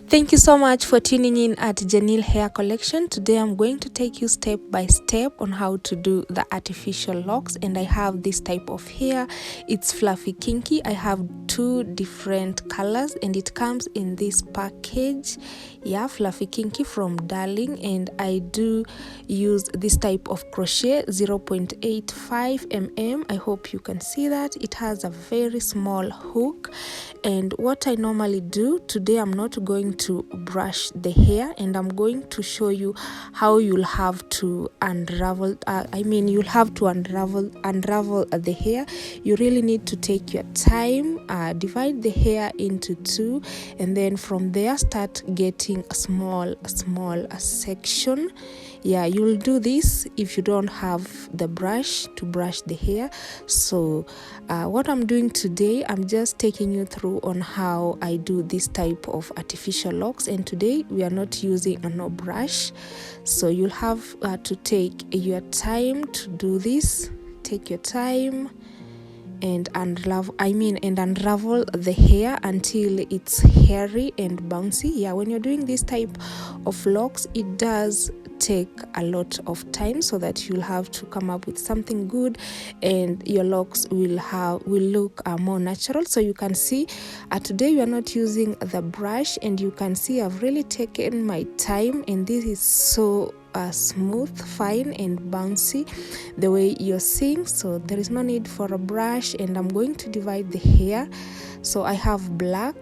Thank you so much for tuning in at Janil Hair Collection. Today I'm going to take you step by step on how to do the artificial locks, and I have this type of hair. It's fluffy kinky. I have two different colors and it comes in this package. Yeah, fluffy kinky from Darling, and I do use this type of crochet 0.85 mm. I hope you can see that. It has a very small hook, and what I normally do today, I'm not going to brush the hair, and I'm going to show you how you'll have to unravel you'll have to unravel the hair. You really need to take your time, divide the hair into two, and then from there start getting a small section. Yeah, you'll do this if you don't have the brush to brush the hair. So what I'm doing today, I'm just taking you through on how I do this type of artificial locks, and today we are not using a no brush, so you'll have to take your time to do this. Take your time and unravel the hair until it's hairy and bouncy. Yeah, when you're doing this type of locks, it does take a lot of time, so that you'll have to come up with something good and your locks will look more natural. So you can see today we are not using the brush, and you can see I've really taken my time, and this is so smooth, fine and bouncy the way you're seeing. So there is no need for a brush, and I'm going to divide the hair. So I have black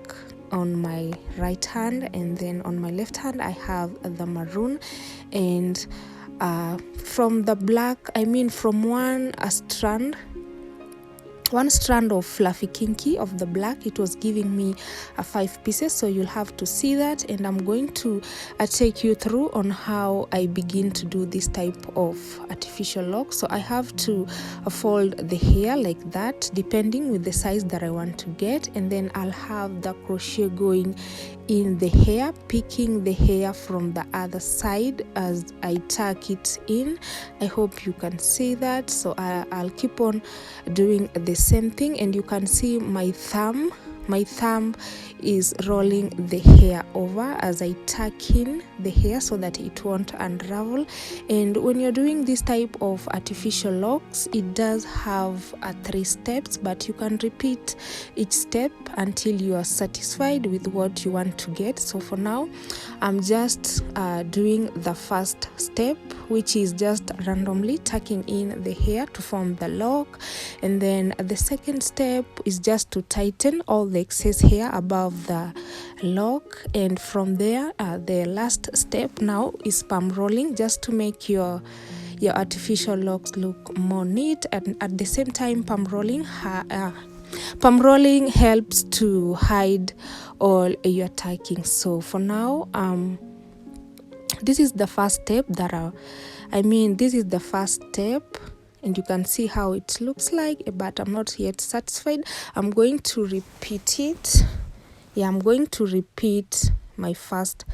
on my right hand, and then on my left hand I have the maroon, and from the black, from one strand of fluffy kinky of the black, it was giving me 5 pieces. So you'll have to see that, and I'm going to take you through on how I begin to do this type of artificial lock. So I have to fold the hair like that, depending with the size that I want to get, and then I'll have the crochet going in the hair, picking the hair from the other side as I tuck it in. I hope you can see that. So I'll keep on doing the same thing, and you can see my thumb is rolling the hair over as I tuck in the hair so that it won't unravel. And when you're doing this type of artificial locks, it does have 3 steps, but you can repeat each step until you are satisfied with what you want to get. So for now, I'm just doing the first step, which is just randomly tucking in the hair to form the lock, and then the second step is just to tighten all the excess hair above the lock, and from there the last step now is palm rolling, just to make your artificial locks look more neat. And at the same time, palm rolling helps to hide all your tucking. So for now, this is the first step and you can see how it looks like, but I'm not yet satisfied. I'm going to repeat it. I'm going to repeat my first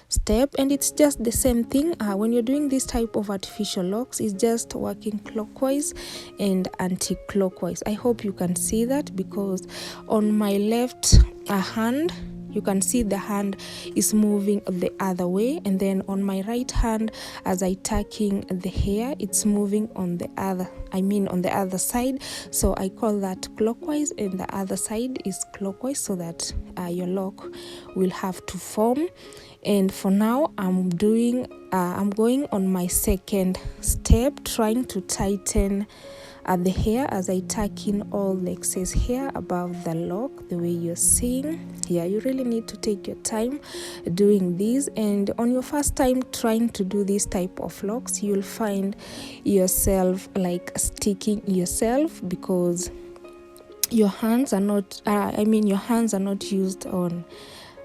step, and it's just the same thing. When you're doing this type of artificial locks, it's just working clockwise and anti-clockwise. I hope you can see that, because on my left hand, you can see the hand is moving the other way, and then on my right hand, as I tucking the hair, it's moving on the other side. So I call that clockwise, and the other side is clockwise, so that your lock will have to form. And for now, I'm going on my second step, trying to tighten the hair as I tuck in all the excess hair above the lock, the way you're seeing. You really need to take your time doing this, and on your first time trying to do this type of locks, you'll find yourself like sticking yourself, because your hands are not used on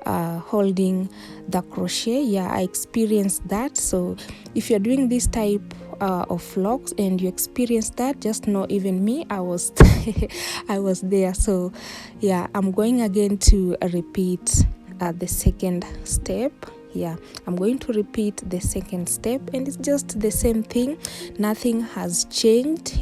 holding the crochet. I experienced that. So if you're doing this type of locks and you experience that, just know even me, I was I was there. So I'm going again to repeat the second step. I'm going to repeat the second step, and it's just the same thing. Nothing has changed.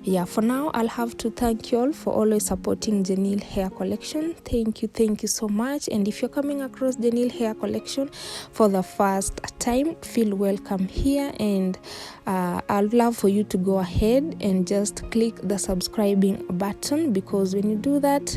yeah, for now I'll have to thank you all for always supporting Janelle Hair Collection. Thank you so much. And if you're coming across Janelle Hair Collection for the first time, feel welcome here, and I'd love for you to go ahead and just click the subscribing button, because when you do that,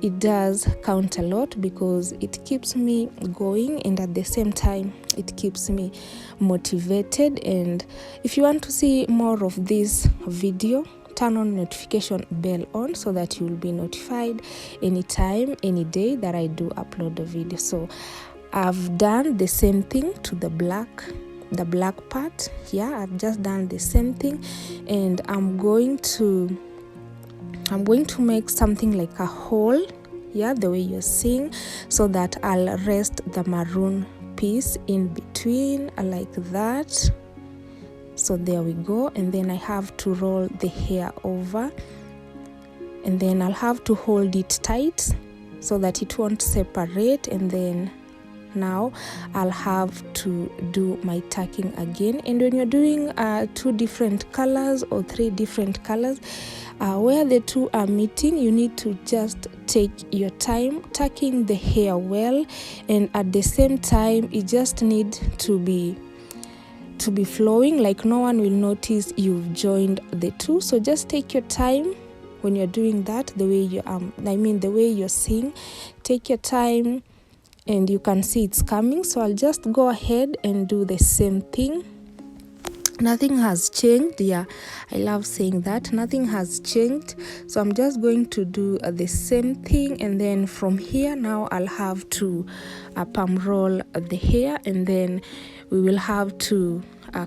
it does count a lot, because it keeps me going, and at the same time it keeps me motivated. And if you want to see more of this video, turn on notification bell on, so that you will be notified anytime, any day that I do upload a video. So I've done the same thing to the black part. Yeah, I've just done the same thing, and I'm going to make something like a hole, yeah, the way you're seeing, so that I'll rest the maroon piece in between like that. So there we go. And then I have to roll the hair over, and then I'll have to hold it tight so that it won't separate. And then now I'll have to do my tucking again. And when you're doing 2 different colors or 3 different colors, where the 2 are meeting, you need to just take your time tucking the hair well, and at the same time it just need to be flowing, like no one will notice you've joined the 2. So just take your time when you're doing that, the way you the way you're seeing. Take your time, and you can see it's coming. So I'll just go ahead and do the same thing. Nothing has changed. Yeah, I love saying that. Nothing has changed. So I'm just going to do the same thing, and then from here now I'll have to palm roll the hair, and then we will have to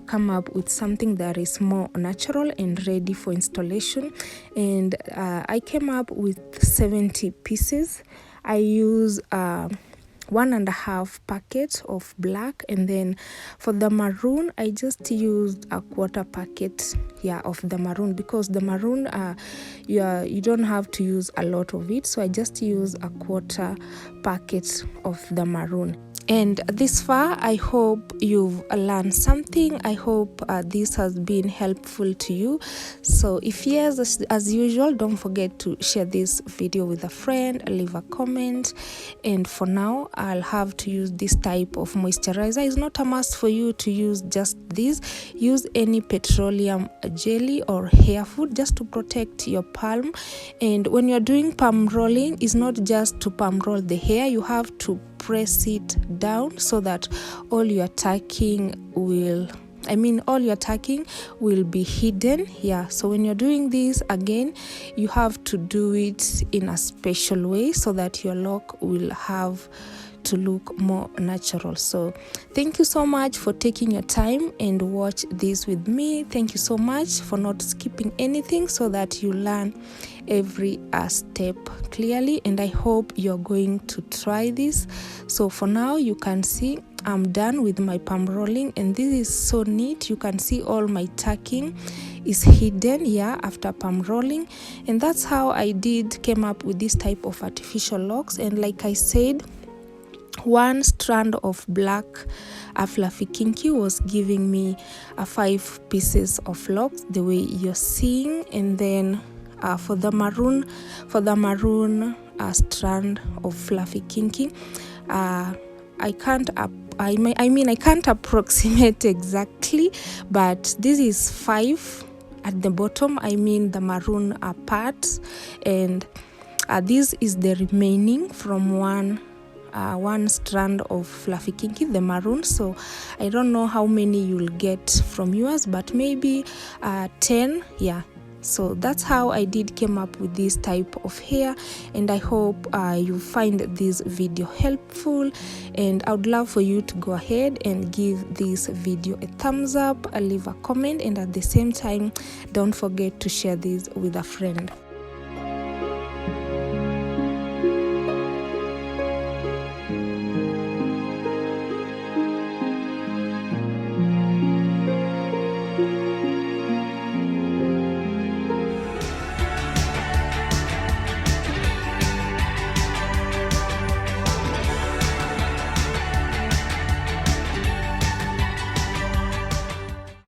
come up with something that is more natural and ready for installation. And I came up with 70 pieces. I use 1.5 packet of black, and then for the maroon I just used a 1/4 packet, yeah, of the maroon, because the maroon you don't have to use a lot of it. So I just use a 1/4 packet of the maroon. And this far, I hope you've learned something. I hope this has been helpful to you. So if yes, as usual, don't forget to share this video with a friend, leave a comment. And for now, I'll have to use this type of moisturizer. It's not a must for you to use just this. Use any petroleum jelly or hair food just to protect your palm. And when you're doing palm rolling, it's not just to palm roll the hair. You have to press it down so that all your tucking will be hidden. Yeah, so when you're doing this, again, you have to do it in a special way so that your lock will have to look more natural. So thank you so much for taking your time and watch this with me. Thank you so much for not skipping anything, so that you learn every step clearly. And I hope you're going to try this. So for now, you can see I'm done with my palm rolling, and this is so neat. You can see all my tucking is hidden, yeah, after palm rolling. And that's how I came up with this type of artificial locks. And like I said, 1 strand of black fluffy kinky was giving me 5 pieces of locks, the way you're seeing. And then for the maroon strand of fluffy kinky, I can't approximate exactly, but this is 5 at the bottom, the maroon part, and this is the remaining from one strand of fluffy kinky, the maroon. So I don't know how many you'll get from yours, but maybe 10, yeah. So that's how I came up with this type of hair, and I hope you find this video helpful. And I would love for you to go ahead and give this video a thumbs up, leave a comment, and at the same time, don't forget to share this with a friend.